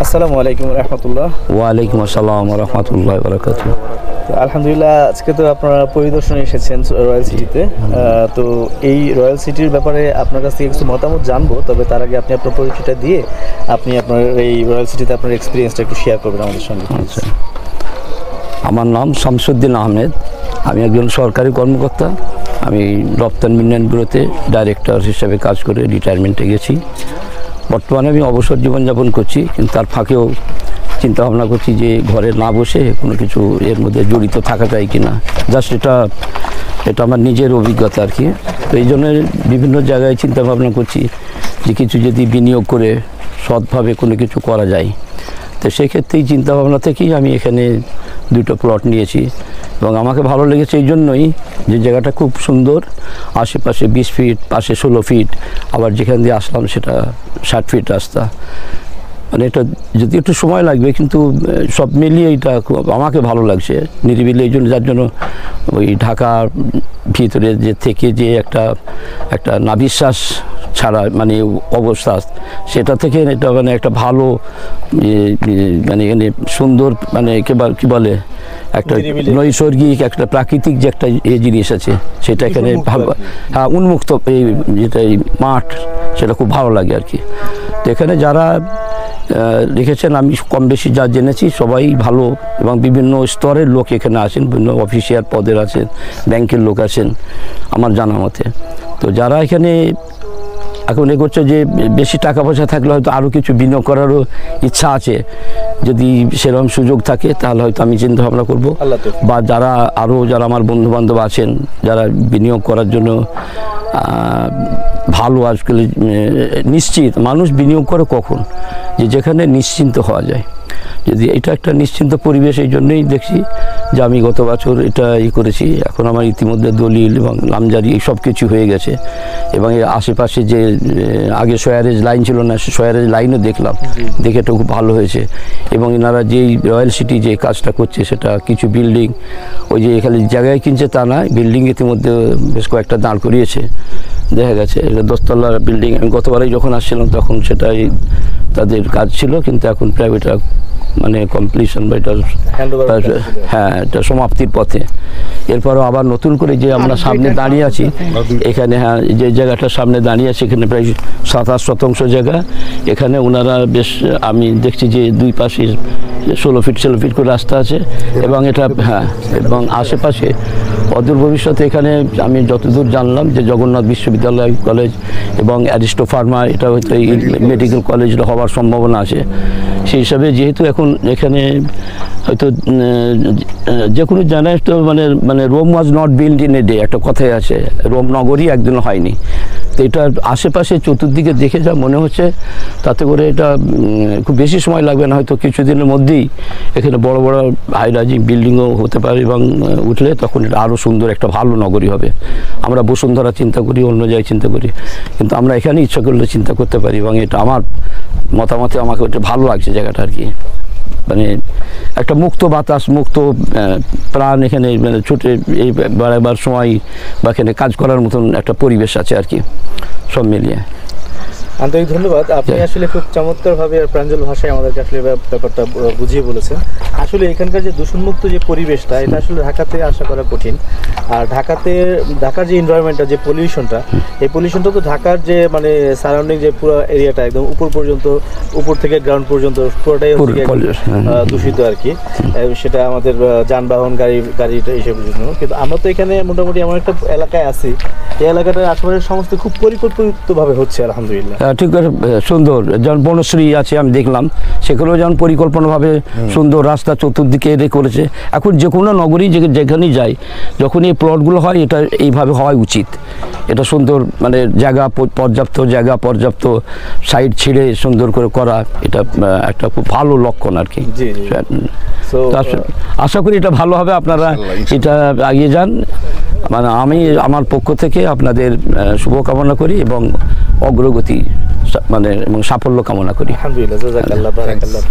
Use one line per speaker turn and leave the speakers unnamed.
আসসালামু আলাইকুম রহমতুল্লাহ।
ওয়ালাইকুম আসসালাম রহমতুল্লাহ বরকাত।
আলহামদুলিল্লাহ, আজকে তো আপনারা পরিদর্শনে এসেছেন রয়্যাল সিটিতে। তো এই রয়্যাল সিটির ব্যাপারে আপনার কাছ থেকে কিছু মতামত জানবো, তবে তার আগে আপনি আপনার পরিচয়টা দিয়ে আপনি আপনার এই রয়্যাল সিটিতে আপনার এক্সপিরিয়েন্সটা একটু শেয়ার করবেন আমাদের সঙ্গে।
আচ্ছা, আমার নাম শামসুদ্দিন আহমেদ। আমি একজন সরকারি কর্মকর্তা। আমি রপ্তানি উন্নয়ন ব্যুরোতে ডাইরেক্টর হিসেবে কাজ করে রিটায়ারমেন্টে গেছি। বর্তমানে আমি অবসর জীবনযাপন করছি, কিন্তু তার ফাঁকেও চিন্তা ভাবনা করছি যে ঘরে না বসে কোনো কিছু এর মধ্যে জড়িত থাকা যায় কি না। জাস্ট এটা আমার নিজের অভিজ্ঞতা আর কি। তো এই জন্য বিভিন্ন জায়গায় চিন্তা ভাবনা করছি যে কিছু যদি বিনিয়োগ করে সৎভাবে কোনো কিছু করা যায়। তো সেক্ষেত্রেই চিন্তাভাবনা থেকেই আমি এখানে দুটো প্লট নিয়েছি, এবং আমাকে ভালো লেগেছে এই জন্যই যে জায়গাটা খুব সুন্দর। আশেপাশে 20 ফিট, পাশে 16 ফিট, আবার যেখান দিয়ে আসলাম সেটা 60 ফিট রাস্তা। মানে এটা যদি একটু সময় লাগবে, কিন্তু সব মিলিয়ে এটা আমাকে ভালো লাগছে নিরিবিলি। এই জন্য যার জন্য ওই ঢাকার ভিতরে যে থেকে যে একটা নাভিশ্বাস ছাড়া মানে অবস্থা, সেটা থেকে এটা মানে একটা ভালো মানে এখানে সুন্দর মানে কী বলে একটা নৈসর্গিক একটা প্রাকৃতিক যে একটা জিনিস আছে সেটা এখানে ভালো। হ্যাঁ, উন্মুক্ত এই যেটা এই মাঠ, সেটা খুব ভালো লাগে আর কি। তো এখানে যারা লিখেছেন আমি কম বেশি যা জেনেছি সবাই ভালো, এবং বিভিন্ন স্তরের লোক এখানে আছেন, বিভিন্ন অফিসিয়াল পদের আছেন, ব্যাংকের লোক আছেন আমার জানা মতে। তো যারা এখানে এখন এ করছে যে বেশি টাকা পয়সা থাকলে হয়তো আরও কিছু বিনিয়োগ করারও ইচ্ছা আছে, যদি সেরকম সুযোগ থাকে তাহলে হয়তো আমি চিন্তা ভাবনা করবো। বা যারা আমার বন্ধুবান্ধব আছেন যারা বিনিয়োগ করার জন্য ভালো, আজকাল নিশ্চিত মানুষ বিনিয়োগ করে কখন, যেখানে নিশ্চিন্ত হওয়া যায়। যদি এটা একটা নিশ্চিন্ত পরিবেশ, এই জন্যই দেখছি যে আমি গত বছর এটা করেছি। এখন আমার ইতিমধ্যে দলিল এবং নামজারি সব কিছু হয়ে গেছে, এবং এর আশেপাশে যে আগে সয়ারেজ লাইন ছিল না, সে সয়ারেজ লাইনও দেখলাম, দেখে এটা খুব ভালো হয়েছে। এবং এনারা যেই রয়্যাল সিটি যে কাজটা করছে, সেটা কিছু বিল্ডিং ওই যে এখানে জায়গায় কিনছে তা না, বিল্ডিং ইতিমধ্যে বেশ কয়েকটা দাঁড় করিয়েছে। দেখা গেছে এটা 10 তলা বিল্ডিং। আমি গতবারেই যখন আসছিলাম তখন সেটাই তাদের কাজ ছিল, কিন্তু এখন প্রায় এটা মানে কমপ্লিশন বা এটা হ্যাঁ এটা সমাপ্তির পথে। এরপরও আবার নতুন করে যে আমরা সামনে দাঁড়িয়ে আছি এখানে, হ্যাঁ যে জায়গাটার সামনে দাঁড়িয়ে আছি এখানে প্রায় 27 শতাংশ জায়গা। এখানে ওনারা বেশ আমি দেখছি যে দুই পাশে 16 ফিট করে রাস্তা আছে, এবং এটা হ্যাঁ এবং আশেপাশে অদূর ভবিষ্যতে এখানে আমি যতদূর জানলাম যে জগন্নাথ বিশ্ববিদ্যালয় কলেজ এবং অ্যারিস্টো ফার্মা এটা হয়তো এই মেডিকেল কলেজটা হওয়ার সম্ভাবনা আছে। সেই হিসাবে যেহেতু এখন এখানে হয়তো যে কোনো জায়গায় তো মানে Rome was not built in a day, একটা কথাই আছে, রোম নগরী একদিন হয়নি। তো এটা আশেপাশে চতুর্দিকে দেখে যা মনে হচ্ছে, তাতে করে এটা খুব বেশি সময় লাগবে না, হয়তো কিছুদিনের মধ্যেই এখানে বড় বড় হাই রাইজিং বিল্ডিংও হতে পারে, এবং উঠলে তখন এটা আরও সুন্দর একটা ভালো নগরী হবে। আমরা বসুন্ধরা চিন্তা করি, অন্য জায়গায় চিন্তা করি, কিন্তু আমরা এখানে ইচ্ছা করলে চিন্তা করতে পারি, এবং এটা আমার মতামতে আমাকে ওটা ভালো লাগছে জায়গাটা আর কি। মানে একটা মুক্ত বাতাস, মুক্ত প্রাণ এখানে মানে ছুটে এই বেড়াবার সময় বা এখানে কাজ করার মতন একটা পরিবেশ আছে আর কি, সব মিলিয়ে।
আন্তরিক ধন্যবাদ। আপনি আসলে খুব চমৎকারভাবে আর প্রাঞ্জল ভাষায় আমাদেরকে আসলে ব্যাপারটা বুঝিয়ে বলেছেন। আসলে এখানকার যে দূষণমুক্ত যে পরিবেশটা, এটা আসলে ঢাকাতে আশা করা কঠিন। আর ঢাকার যে এনভায়রনমেন্টটা, যে পলিউশনটা, এই পলিউশনটা তো ঢাকার যে মানে সারাউন্ডিং যে পুরো এরিয়াটা একদম উপর থেকে গ্রাউন্ড পর্যন্ত পুরোটাই দূষিত আর কি। সেটা আমাদের যানবাহন গাড়িটা এইসবের জন্য। কিন্তু আমরা তো এখানে মোটামুটি এমন একটা এলাকায় আছি, এই এলাকাটার আশেপাশের সমস্ত খুব পরিকল্পিতভাবে হচ্ছে আলহামদুলিল্লাহ।
ঠিক আছে, সুন্দর। যেমন বনশ্রী আছে আমি দেখলাম, সেগুলো যেমন পরিকল্পনাভাবে সুন্দর রাস্তা চতুর্দিকে এদের করেছে। এখন যে কোনো নগরী যেখানেই যায়, যখন এই প্লটগুলো হয় এটা এইভাবে হওয়া উচিত। এটা সুন্দর মানে পর্যাপ্ত সাইড ছিঁড়ে সুন্দর করে করা, এটা একটা খুব ভালো লক্ষণ আর কি। আশা করি এটা ভালো হবে, আপনারা এটা এগিয়ে যান। মানে আমি আমার পক্ষ থেকে আপনাদের শুভকামনা করি এবং অগ্রগতি মানে এবং সাফল্য কামনা করি।
আলহামদুলিল্লাহ।